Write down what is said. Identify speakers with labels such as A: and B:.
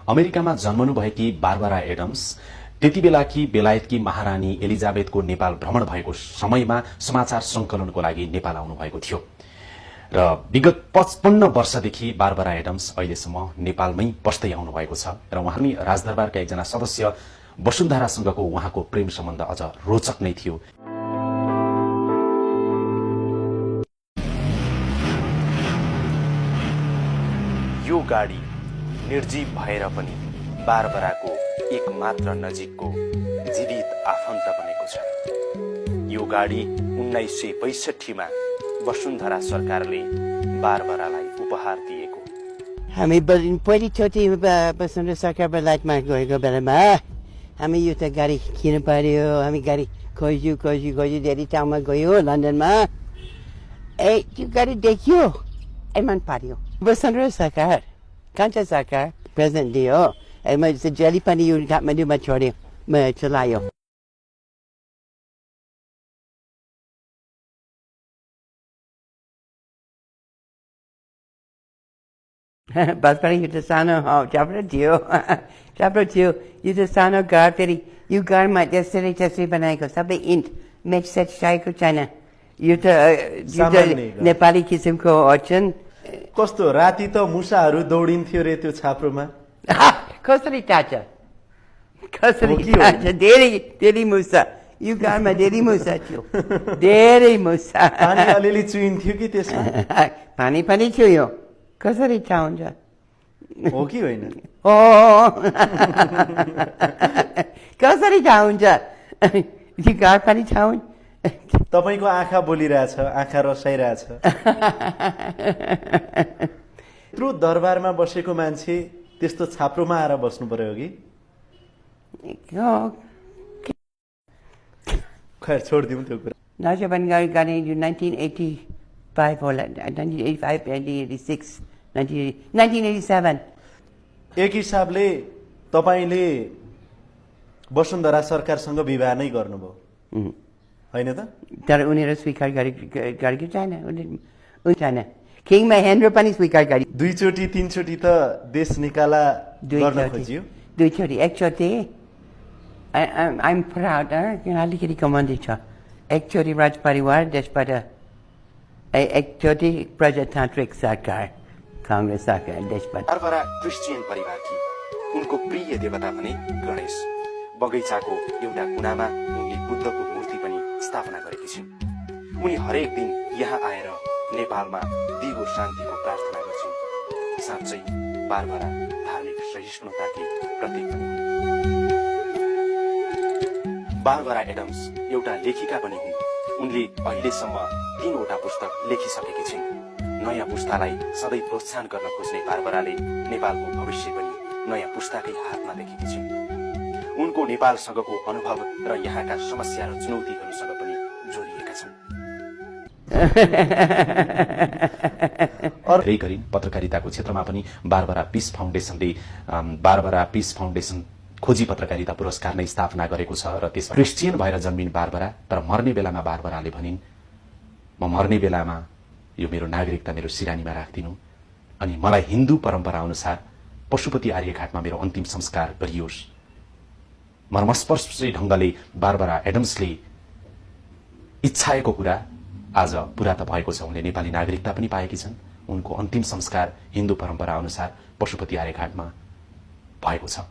A: अमेरिकामा जन्मनुभएकी Barbara Adams त्यतिबेलाकी बेलायतकी महारानी एलिजाबेथको नेपाल भ्रमण भएको समयमा समाचार संकलनको लागि नेपाल आउनुभएको थियो र विगत 55 वर्षदेखि बारबरा एडम्स अहिलेसम्म नेपालमै बस्दै आउनुभएको छ र उहाँ पनि राजदरबारका एकजना सदस्य वसुन्धरासँगको उहाँको प्रेम सम्बन्ध अझ रोचक नै थियो। यो गाडी निर्जीव भएर पनि बारबराको एकमात्र नजिकको जीवित आफन्त बनेको छ। यो गाडी 1962 मा वसुन्धरा सरकारले बारबरालाई उपहार दिएको।
B: हामी पहिलोचोटि वसुन्धरा सरकार बेलायतमा गएको बेलामा हामी यो त गाडी किन्नु पर्यो। हामी गाडी खोज्यो धेरै ठाउँमा गयो लन्डनमा। त्यो गाडी देख्यो मन पार्यो। वसुन्धरा सरकार कान्छा सरकार प्रेसिडेन्ट दियो। मैले जहिले पनि यो काठमाडौँमा छोड्यो चलायो। बसबाट यो त सानो चाप्रो थियो यो त सानो घर। फेरि यो घरमा त्यसरी बनाएको सबै इन्ट मेक सेट चाहिएको छैन। यो त नेपाली किसिमको ओछन।
C: कस्तो राति त मुसाहरू दौडिन्थ्यो रे त्यो छाप्रोमा।
B: कसरी टाछ धेरै मुसा। यो घरमा धेरै मुसा थियो। धेरै मुसा।
C: पानी अलिअलि चुइन्थ्यो कि त्यसमा?
B: पानी पनि चुयो। कसरी थाहा हुन्छ?
C: हो कि होइन?
B: हो। कसरी थाहा हुन्छ? यो घर पनि थाहा हुन्छ।
C: तपाईँको आँखा बोलिरहेछ, आँखा रसाइरहेछ। यत्रो दरबारमा बसेको मान्छे त्यस्तो छाप्रोमा आएर बस्नु पर्यो कि? खैर छोडिदिउँ त्यो कुरा।
B: नजबन गर्ने 1985 होला। 1985, 1986, 1987।
C: एक हिसाबले तपाईँले वसुन्धरा सरकारसँग विवाह नै गर्नुभयो होइन त?
B: तर उनीहरू स्वीकार गरेको छैन। किङ महेन्द्र पनि स्वीकार गरे।
C: 2 चोटि 3 चोटि त देश निकाला गर्न खोजियो।
B: 2 चोटि। एकचोटि आइएम प्राउड अलिकति कमान्डी छ। एकचोटि राज परिवार देशबाट, एकचोटि प्रजातान्त्रिक सरकार कांग्रेस सरकार देशबाट।
A: बारबरा क्रिस्चियन परिवारकी। उनको प्रिय देवता भने गणेश। बगैँचाको एउटा कुनामा उनले बुद्धको मूर्ति पनि स्थापना गरेकी छिन्। उनी हरेक दिन यहाँ आएर नेपालमा दिगो शान्तिको प्रार्थना गर्छिन्। साँच्चै बारबरा धार्मिक सहिष्णुताकी प्रतीक पनि हुन्। बारबरा एडम्स एउटा लेखिका पनि हुन्। उनले अहिलेसम्म 3 वटा पुस्तक लेखिसकेकी छिन्। नयाँ पुस्तालाई सधैँ प्रोत्साहन गर्न खोज्ने बारबराले नेपालको भविष्य पनि नयाँ पुस्ताकै हातमा देखेकी छिन्। उनको नेपालसँगको अनुभव र यहाँका समस्या र चुनौतीहरूसँग पनि जोडिएका छन्। धेरै गरी पत्रकारिताको क्षेत्रमा पनि बारबरा पिस फाउन्डेसन खोजी पत्रकारिता पुरस्कार नै स्थापना गरेको छ र त्यसमा क्रिस्चियन भएर जन्मिन बारबरा तर मर्ने बेलामा बारबराले भनिन्, म मर्ने बेलामा यो मेरो नागरिकता मेरो सिरानीमा राख्दिनु अनि मलाई हिन्दू परम्परा अनुसार पशुपति आर्यघाटमा मेरो अन्तिम संस्कार गरियोस्। मर्मस्पर्शी ढंगले बारबरा एडम्सले इच्छाएको कुरा आज पूरा त भएको छ। उनले नेपाली नागरिकता पनि पाएकी छन्। उनको अन्तिम संस्कार हिन्दू परम्परा अनुसार पशुपति आर्यघाटमा भएको छ।